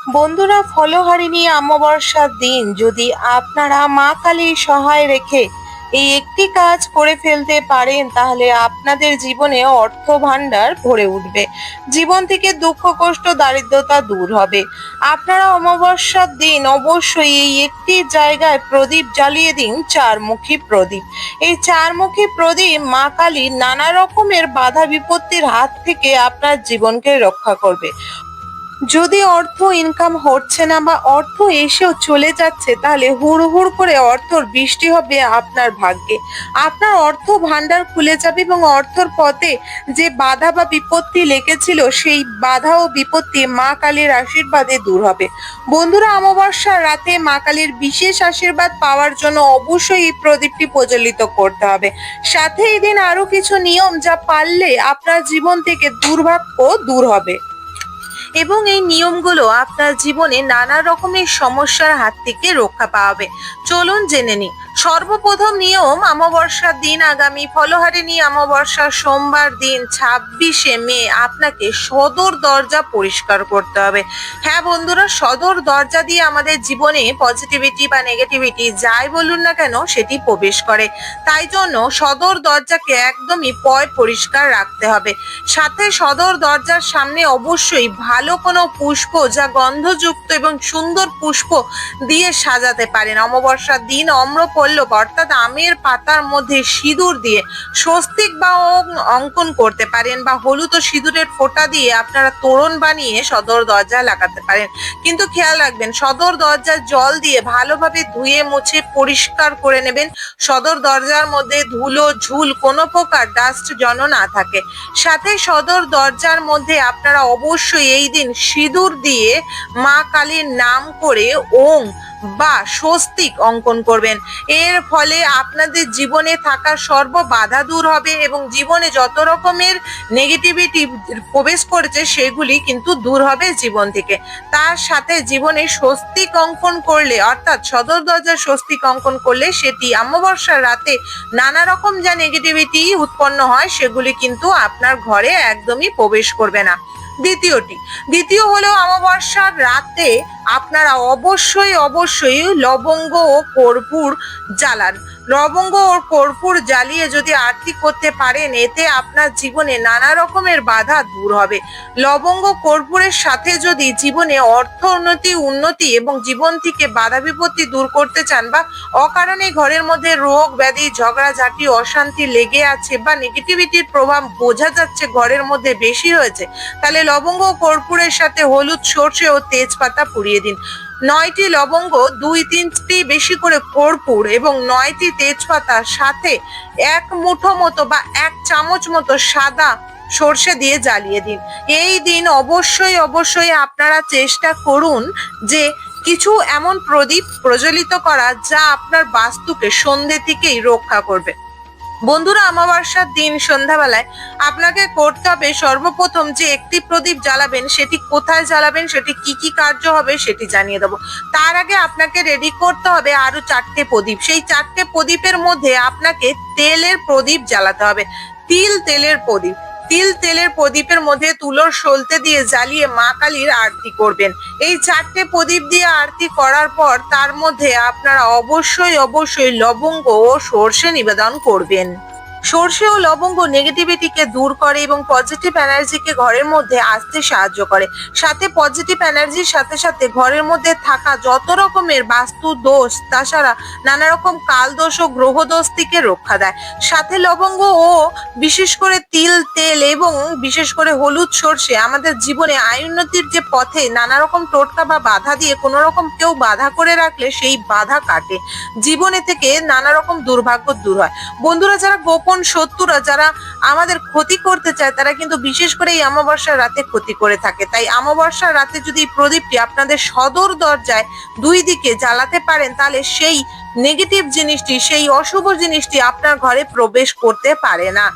বন্ধুরা, ফলহারিণী অমাবস্যার দিন যদি আপনারা মা কালীর সহায় রেখে এই একটি কাজ করে ফেলতে পারেন, তাহলে আপনাদের জীবনে অর্থ ভান্ডার ভরে উঠবে। জীবন থেকে দুঃখ, কষ্ট, দারিদ্রতা দূর হবে। আপনারা অমাবস্যার দিন অবশ্যই এই একটি জায়গায় প্রদীপ জ্বালিয়ে দিন, চারমুখী প্রদীপ। এই চারমুখী প্রদীপ মা কালীর নানা রকমের বাধা বিপত্তির হাত থেকে আপনার জীবনকে রক্ষা করবে। যদি অর্থ ইনকাম হচ্ছে না বা অর্থ এসেও চলে যাচ্ছে, তাহলে হুড় করে অর্থর বৃষ্টি হবে আপনার ভাগ্যে। আপনার অর্থ ভান্ডার খুলে যাবে এবং অর্থর পথে যে বাধা বা বিপত্তি লেগেছিল, সেই বাধা ও বিপত্তি মা কালীর আশীর্বাদে দূর হবে। বন্ধুরা, অমাবস্যার রাতে মা কালীর বিশেষ আশীর্বাদ পাওয়ার জন্য অবশ্যই এই প্রদীপটি প্রজ্বলিত করতে হবে। সাথে এই দিন আরো কিছু নিয়ম যা পারলে আপনার জীবন থেকে দুর্ভাগ্য দূর হবে এবং এই নিয়মগুলো আপনার জীবনে নানা রকমের সমস্যার হাত থেকে রক্ষা পাওয়াবে। চলুন জেনে নিই। সর্বপ্রথম নিয়ম, অমাবস্যার দিন আগামী ফলহারিণী অমাবস্যার সোমবার দিন 26শে মে আপনাকে সদর দরজা পরিষ্কার করতে হবে। হ্যাঁ বন্ধুরা, সদর দরজা দিয়ে আমাদের জীবনে পজিটিভিটি বা নেগেটিভিটি যাই বলুন না কেন সেটি প্রবেশ করে। তাই জন্য সদর দরজাকে একদমই পরিষ্কার রাখতে হবে। সাথে সদর দরজার সামনে অবশ্যই ভালো কোনো পুষ্প, যা গন্ধযুক্ত এবং সুন্দর পুষ্প দিয়ে সাজাতে পারেন। অমাবস্যার দিন অম্রপল্লব অর্থাৎ আমের পাতার মধ্যে সিঁদুর দিয়ে স্বস্তিক বা অঙ্কন করতে পারেন, বা হলুদ ও সিঁদুরের ফোঁটা দিয়ে আপনারা তোরণ বানিয়ে সদর দরজা লাগাতে পারেন। কিন্তু খেয়াল রাখবেন, সদর দরজার জল দিয়ে ভালোভাবে ধুয়ে মুছে পরিষ্কার করে নেবেন। সদর দরজার মধ্যে ধুলো, ঝুল, কোনো প্রকার ডাস্ট যেন না থাকে। সাথে সদর দরজার মধ্যে আপনারা অবশ্যই এই দিন সিঁদুর দিয়ে মা কালীর নাম করে ওং বা স্বস্তিক অঙ্কন করবেন। এর ফলে আপনাদের জীবনে থাকা সর্ব বাধা দূর হবে এবং জীবনে যত রকমের নেগেটিভিটি প্রবেশ করেছে সেগুলি কিন্তু দূর হবে জীবন থেকে। তার সাথে জীবনে স্বস্তিক অঙ্কন করলে, অর্থাৎ সদর দরজার স্বস্তিক অঙ্কন করলে, সেটি অমাবস্যার রাতে নানা রকম যা নেগেটিভিটি উৎপন্ন হয় সেগুলি কিন্তু আপনার ঘরে একদমই প্রবেশ করবে না। দ্বিতীয় হলো, অমাবস্যার রাতে আপনারা অবশ্যই লবঙ্গ ও কর্পূর জ্বালান। লবঙ্গ ও কর্পূর জ্বালিয়ে যদি আরতি করতে পারেন, এতে আপনার জীবনে নানা রকমের বাধা দূর হবে। লবঙ্গ কর্পূরের সাথে যদি জীবনে উন্নতি এবং জীবন থেকে বাধা বিপত্তি দূর করতে চান, বা অকারণে ঘরের মধ্যে রোগ ব্যাধি, ঝগড়াঝাটি, অশান্তি লেগে আছে, বা নেগেটিভিটির প্রভাব বোঝা যাচ্ছে ঘরের মধ্যে বেশি হয়েছে, তাহলে লবঙ্গ ও কর্পূরের সাথে হলুদ, সর্ষে ও তেজপাতা পুড়িয়ে দিন। 9টি লবঙ্গ, 2-3টি বেশি করে কর্পূর এবং 9টি তেজপাতার সাথে 1 মুঠো মতো বা 1 চামচ মতো সাদা সর্ষে দিয়ে জ্বালিয়ে দিন। এই দিন অবশ্যই আপনারা চেষ্টা করুন যে কিছু এমন প্রদীপ প্রজ্বলিত করা যা আপনার বাস্তুকে সন্ধ্যে থেকেই রক্ষা করবে। বন্ধুরা, অমাবস্যার দিন সন্ধ্যাবেলায় আপনাকে করতে হবে সর্বপ্রথম যে একটি প্রদীপ জ্বালাবেন, সেটি কোথায় জ্বালাবেন, সেটি কি কার্য হবে সেটি জানিয়ে দেবো। তার আগে আপনাকে রেডি করতে হবে আরো 4টে প্রদীপ। সেই 4টে প্রদীপের মধ্যে আপনাকে তেলের প্রদীপ জ্বালাতে হবে। তিল তেলের প্রদীপের মধ্যে তুলোর সলতে দিয়ে জ্বালিয়ে মা কালীর আরতি করবেন। এই 4টে প্রদীপ দিয়ে আরতি করার পর তার মধ্যে আপনারা অবশ্যই লবঙ্গ ও সর্ষে নিবেদন করবেন। সর্ষে ও লবঙ্গ নেগেটিভিটিকে দূর করে এবং পজিটিভ এনার্জিকে ঘরের মধ্যে আসতে সাহায্য করে। সাথে পজিটিভ এনার্জির সাথে ঘরের মধ্যে থাকা যত রকমের বাস্তু দোষ, তাছাড়া নানা রকম কাল দোষ ও গ্রহ দোষ থেকে রক্ষা দেয়। সাথে লবঙ্গ ও বিশেষ করে তেল এবং বিশেষ করে হলুদ, সর্ষে আমাদের জীবনে আয়োন্নতির যে পথে নানা রকম টোটকা বা বাধা দিয়ে কোনো রকম কেউ বাধা করে রাখলে সেই বাধা কাটে, জীবনে থেকে নানা রকম দুর্ভাগ্য দূর হয়। বন্ধুরা, যারা গোপন শত্রুরা যারা আমাদের ক্ষতি করতে চায়, তারা কিন্তু বিশেষ করে এই অমাবস্যার রাতে ক্ষতি করে থাকে। তাই অমাবস্যার রাতে যদি প্রদীপটি আপনাদের সদর দরজায় 2 দিকে জ্বালাতে পারেন, তাহলে সেই নেগেটিভ জিনিসটি, সেই অশুভ জিনিসটি আপনার ঘরে প্রবেশ করতে পারে না।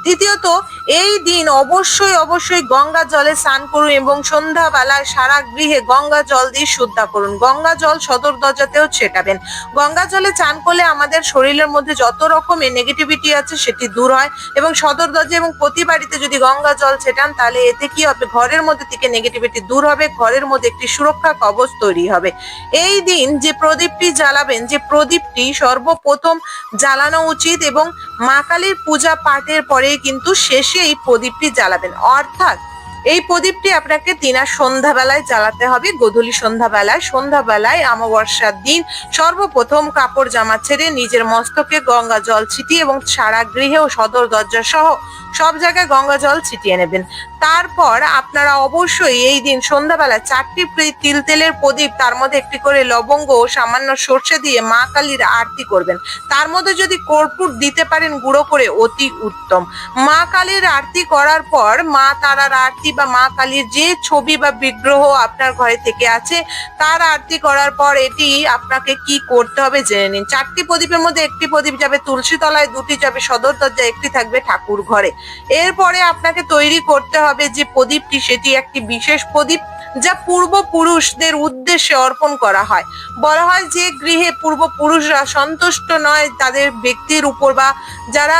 তৃতীয়ত, এই দিন অবশ্যই অবশ্যই গঙ্গা জলে স্নান করুন এবং সন্ধ্যাবেলায় সারা গৃহে গঙ্গা জল দিয়ে শুদ্ধা করুন। গঙ্গা জল সদর দরজাতেও ছেটাবেন। গঙ্গা জলে চান করলে আমাদের শরীরের মধ্যে যত রকমের নেগেটিভিটি আছে সেটি দূর হয় এবং সদর দরজা এবং প্রতি বাড়িতে যদি গঙ্গা জল ছেটান তাহলে এতে কি হবে, ঘরের মধ্যে থেকে নেগেটিভিটি দূর হবে, ঘরের মধ্যে একটি সুরক্ষা কবচ তৈরি হবে। এই দিন যে প্রদীপটি জ্বালাবেন, যে প্রদীপটি সর্বপ্রথম জ্বালানো উচিত এবং মা কালীর পূজা পাঠের পরে কিন্তু শেষে এই প্রদীপটি জ্বালাবেন। অর্থাৎ এই প্রদীপটি আপনাকে দিনার সন্ধ্যাবেলায় জ্বালাতে হবে, গোধূলি সন্ধ্যাবেলায় অমাবস্যার দিন সর্বপ্রথম কাপড় জামা ছেড়ে নিজের মস্তকে গঙ্গা জল ছিটিয়ে এবং সারা গৃহে ও সদর দরজা সহ সব জায়গায় গঙ্গা জল ছিটিয়ে নেবেন। তারপর আপনারা অবশ্যই এই দিন সন্ধ্যাবেলা 4টি তিল তেলের প্রদীপ, তার মধ্যে একটি করে লবঙ্গ ও সামান্য সর্ষে দিয়ে মা কালীর আরতি করবেন। তার মধ্যে যদি কর্পূর দিতে পারেন গুঁড়ো করে অতি উত্তম। মা কালীর আরতি করার পর মা তারার আরতি বা মা কালীর যে ছবি বা বিগ্রহ আপনার ঘরে থেকে আছে তার আরতি করার পর এটি আপনাকে কি করতে হবে জেনে নিন। 4টি প্রদীপের মধ্যে একটি প্রদীপ যাবে তুলসী তলায়, 2টি যাবে সদর দরজায়, একটি থাকবে ঠাকুর ঘরে। এরপরে আপনাকে তৈরি করতে হবে যে প্রদীপটি, সেটি একটি বিশেষ প্রদীপ যা পূর্বপুরুষদের উদ্দেশ্যে অর্পণ করা হয়। বলা হয় যে গৃহে পূর্বপুরুষরা সন্তুষ্ট নয় তাদের ব্যক্তির উপর বা যারা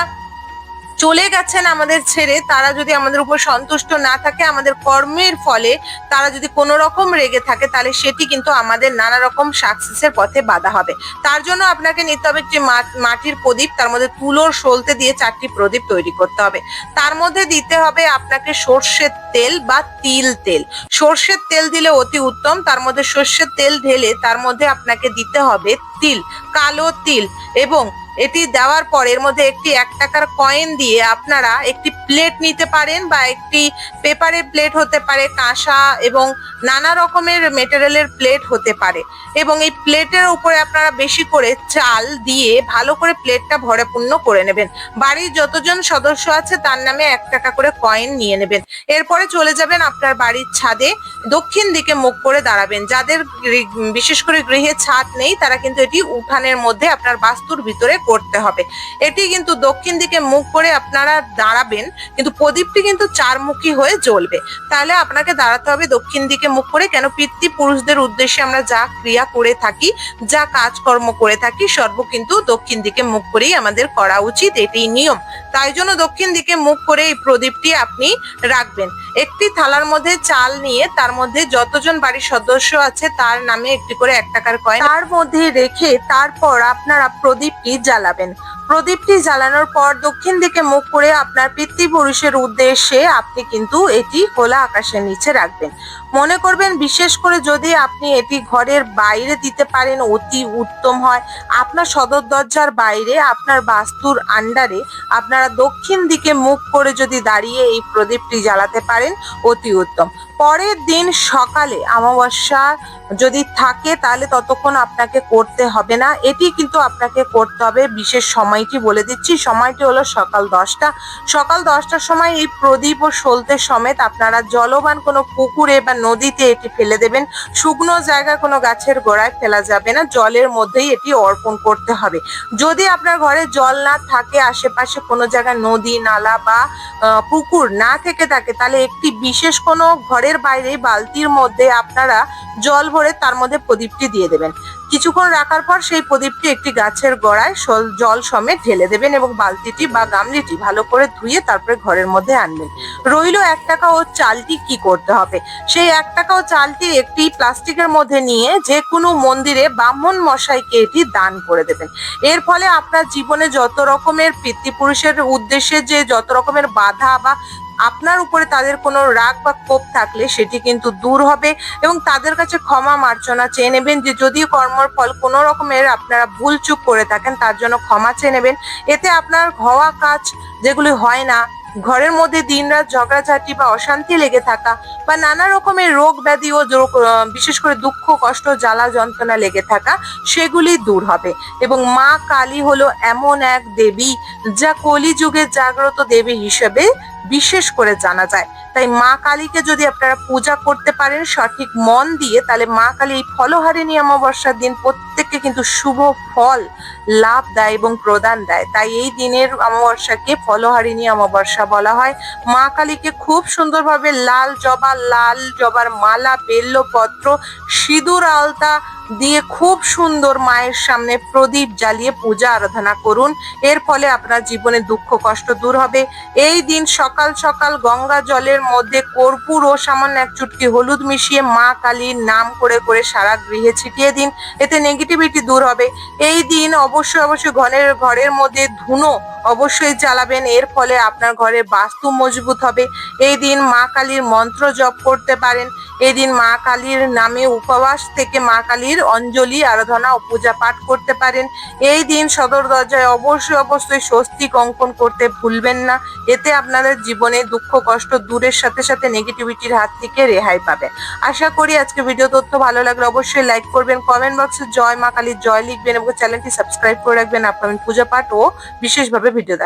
চলে গেছেন আমাদের ছেড়ে, তারা যদি আমাদের উপর সন্তুষ্ট না থাকে, আমাদের কর্মের ফলে তারা যদি কোনো রকম রেগে থাকে তাহলে সেটি কিন্তু আমাদের নানা রকম সাকসেসের পথে বাধা হবে। তার জন্য আপনাকে নিতে হবে একটি মাটির প্রদীপ, তার মধ্যে তুলোর সলতে দিয়ে 4টি প্রদীপ তৈরি করতে হবে। তার মধ্যে দিতে হবে আপনাকে সর্ষের তেল বা তিল তেল। সর্ষের তেল দিলে অতি উত্তম। তার মধ্যে সর্ষের তেল ঢেলে তার মধ্যে আপনাকে দিতে হবে তিল, কালো তিল, এবং এটি দেওয়ার পর এর মধ্যে একটি 1 টাকার কয়েন দিয়ে আপনারা একটি প্লেট নিতে পারেন বা একটি পেপারের প্লেট হতে পারে, কাঁসা এবং নানা রকমের মেটেরিয়ালের প্লেট হতে পারে, এবং এই প্লেটের উপরে আপনারা বেশি করে চাল দিয়ে ভালো করে প্লেটটা ভরপূর্ণ করে নেবেন। বাড়ির যতজন সদস্য আছে তার নামে 1 টাকা করে কয়েন নিয়ে নেবেন। এরপরে চলে যাবেন আপনার বাড়ির ছাদে, দক্ষিণ দিকে মুখ করে দাঁড়াবেন। যাদের বিশেষ করে গৃহে ছাদ নেই তারা কিন্তু এটি উঠানের মধ্যে আপনার বাস্তুর ভিতরে করতে হবে। এটি কিন্তু দক্ষিণ দিকে মুখ করে আপনারা দাঁড়াবেন, কিন্তু প্রদীপটি কিন্তু 4মুখী হয়ে জ্বলবে। তাহলে আপনাকে দাঁড়াতে হবে দক্ষিণ দিকে মুখ করে। কেন, পিতৃপুরুষদের উদ্দেশ্যে আমরা যা ক্রিয়া করে থাকি, যা কাজকর্ম করে থাকি, সর্ব কিন্তু দক্ষিণ দিকে মুখ করেই আমাদের করা উচিত, এটাই নিয়ম। তাই জন্য দক্ষিণ দিকে মুখ করে এই প্রদীপটি আপনি রাখবেন। একটি থালার মধ্যে চাল নিয়ে তার মধ্যে যতজন বাড়ির সদস্য আছে তার নামে একটি করে 1 টাকার কয়েন তার মধ্যে রেখে তারপর আপনারা প্রদীপটি জ্বালাবেন। প্রদীপটি জ্বালানোর পর দক্ষিণ দিকে মুখ করে আপনার পিতৃপুরুষের উদ্দেশ্যে আপনি কিন্তু এটি খোলা আকাশের নিচে রাখবেন। মনে করবেন বিশেষ করে যদি আপনি এটি ঘরের বাইরে দিতে পারেন অতি উত্তম হয়। আপনার সদর দরজার বাইরে আপনার বাস্তুর আন্ডারে আপনারা দক্ষিণ দিকে মুখ করে যদি দাঁড়িয়ে এই প্রদীপটি জ্বালাতে পারেন অতি উত্তম। পরের দিন সকালে অমাবস্যা যদি থাকে তাহলে ততক্ষণ আপনাকে করতে হবে না, এটি কিন্তু আপনাকে করতে হবে। বিশেষ সময়টি বলে দিচ্ছি, সময়টি হলো সকাল 10টা। সকাল 10টার সময় এই প্রদীপ ও সলতে সমেত আপনারা জলবান কোনো পুকুরে বা নদীতে এটি ফেলে দেবেন। শুকনো জায়গা কোনো গাছের গোড়ায় ফেলা যাবে না, জলের মধ্যেই এটি অর্পণ করতে হবে। যদি আপনার ঘরে জল না থাকে, আশেপাশে কোনো জায়গায় নদী নালা বা পুকুর না থেকে থাকে, তাহলে একটি বিশেষ কোনো ঘরের বাইরে বালতির মধ্যে আপনারা জল ভরে তার মধ্যে প্রদীপটি দিয়ে দেবেন। কিছুক্ষণ রাখার পর সেই প্রদীপটি একটি গাছের গোড়ায় জল সমেত ঢেলে দেবেন এবং বালতিটি বা গামলিটি ভালো করে ধুয়ে তারপরে ঘরের মধ্যে আনবেন। রইল 1 টাকা ও চালটি কি করতে হবে, সেই 1 টাকা ও চালটি একটি প্লাস্টিকের মধ্যে নিয়ে যে কোনো মন্দিরে ব্রাহ্মণ মশাইকে এটি দান করে দেবেন। এর ফলে আপনার জীবনে যত রকমের পিতৃপুরুষের উদ্দেশ্যে যে যত রকমের বাধা বা আপনার উপরে তাদের কোনো রাগ বা ক্ষোভ থাকলে সেটি কিন্তু দূর হবে এবং তাদের কাছে ক্ষমা মার্জনা চেয়ে নেবেন। যে যদি কর্মর ফল কোনো রকমের আপনারা ভুল চুক করে থাকেন তার জন্য ক্ষমা চেয়ে নেবেন। এতে আপনার হওয়া কাজ যেগুলি হয় না, ঘরের মধ্যে দিনরাত ঝগড়াঝাটি বা অশান্তি লেগে থাকা বা নানা রকমের রোগ ব্যাধি ও বিশেষ করে দুঃখ কষ্ট জ্বালা যন্ত্রণা লেগে থাকা, সেগুলি দূর হবে। এবং মা কালী হলো এমন এক দেবী যা কলিযুগের জাগ্রত দেবী হিসেবে বিশেষ করে জানা যায়। তাই মা কালীকে যদি আপনারা পূজা করতে পারেন সঠিক মন দিয়ে, তাহলে মা কালী এই ফলহারিণী অমাবস্যার দিন প্রত্যেককে কিন্তু শুভ ফল লাভ দেয় এবং প্রদান দেয়। তাই এই দিনের অমাবস্যাকে ফলহারিণী অমাবস্যা বলা হয়। মা কালীকে খুব সুন্দরভাবে লাল জবার মালা, বেল্লপত্র, সিঁদুর আলতা দিয়ে খুব সুন্দর মায়ের সামনে প্রদীপ জ্বালিয়ে পূজা আরাধনা করুন। এর ফলে আপনার জীবনে দুঃখ কষ্ট দূর হবে। এই দিন সকাল সকাল গঙ্গা জলের মধ্যে কর্পূর ও সামান্য এক চুটকি হলুদ মিশিয়ে মা কালীর নাম করে করে সারা গৃহে ছিটিয়ে দিন, এতে নেগেটিভিটি দূর হবে। এই দিন অবশ্যই ঘরের মধ্যে ধুনো অবশ্যই জ্বালাবেন, এর ফলে আপনার ঘরের বাস্তু মজবুত হবে। এই দিন মা কালীর মন্ত্র জপ করতে পারেন। এই দিন মা কালীর নামে উপবাস থেকে মা কালীর অঞ্জলি আরাধনা ও পূজা পাঠ করতে পারেন। এই দিন সদর দরজায় অবশ্যই স্বস্তিক অঙ্কন করতে ভুলবেন না, এতে আপনাদের জীবনে দুঃখ কষ্ট দূরের সাথে সাথে নেগেটিভিটির হাত থেকে রেহাই পাবে। আশা করি আজকে ভিডিও তথ্য ভালো লাগলে অবশ্যই লাইক করবেন, কমেন্ট বক্সে জয় মা কালীর জয় লিখবেন এবং চ্যানেলটি সাবস্ক্রাইব করে রাখবেন আপকামিং পূজা পাঠ ও বিশেষভাবে ভিডিও